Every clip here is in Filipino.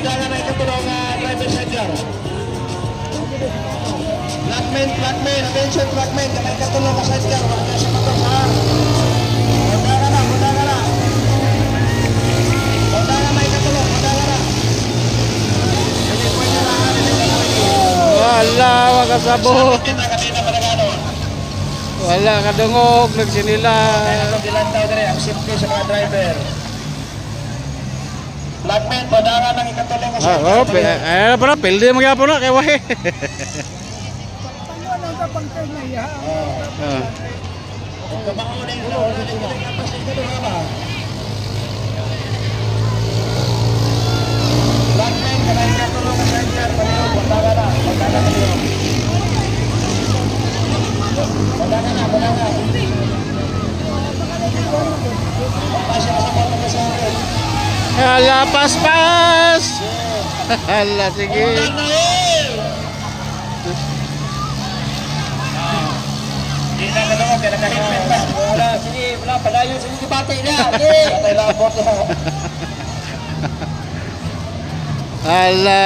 undangan ay katulong driver sidecar. Blackman, attention Blackman, kamay katulong ka sidecar, wala siya patos ha. Undangan na. Undangan ay katulong, undangan na. Wala, makasabot. Wala, kadungog, nagsinila. Dilantaw dire ang safety sa mga driver. Blackman, undangan ang ikatulong ka sidecar. Ay, para pildi magyapon na kay wahe. Blackman, kanahin ka tulong ka sidecar. Palihog, undangan na. Hala, pas. Hala, sige. Hindi na kadungog, kaya naka-helmet pa. Wala, sige, wala, palayo, sige, batay na. Batay na ang boto. Hala.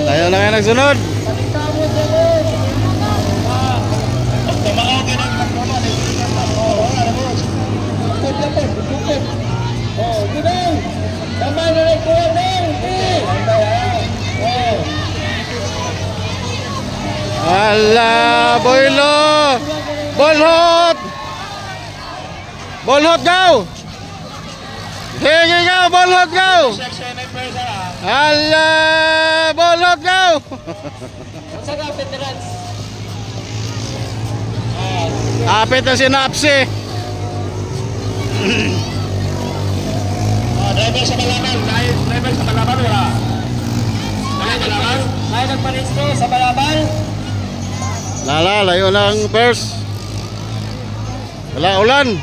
Tayo na kayo nagsunod. Hala, Bolhot, go! Sige, go! Bolhot, go! Hala, Bolhot, go! Apit na sinapsi. Driver sa Balaban, driver sa Balaban, wala. May nagparisto sa Balaban. Lala, layo ng first. Wala ulan.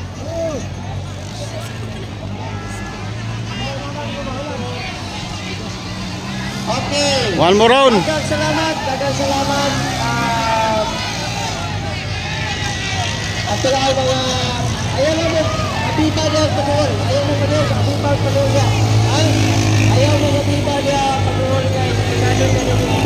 Okay. One more round. Dagang salamat. At lang ay mga ayaw mo mabiba niya patuloy. Ayaw mo mabiba patuloy niya. Ayaw mo mabiba niya patuloy niya.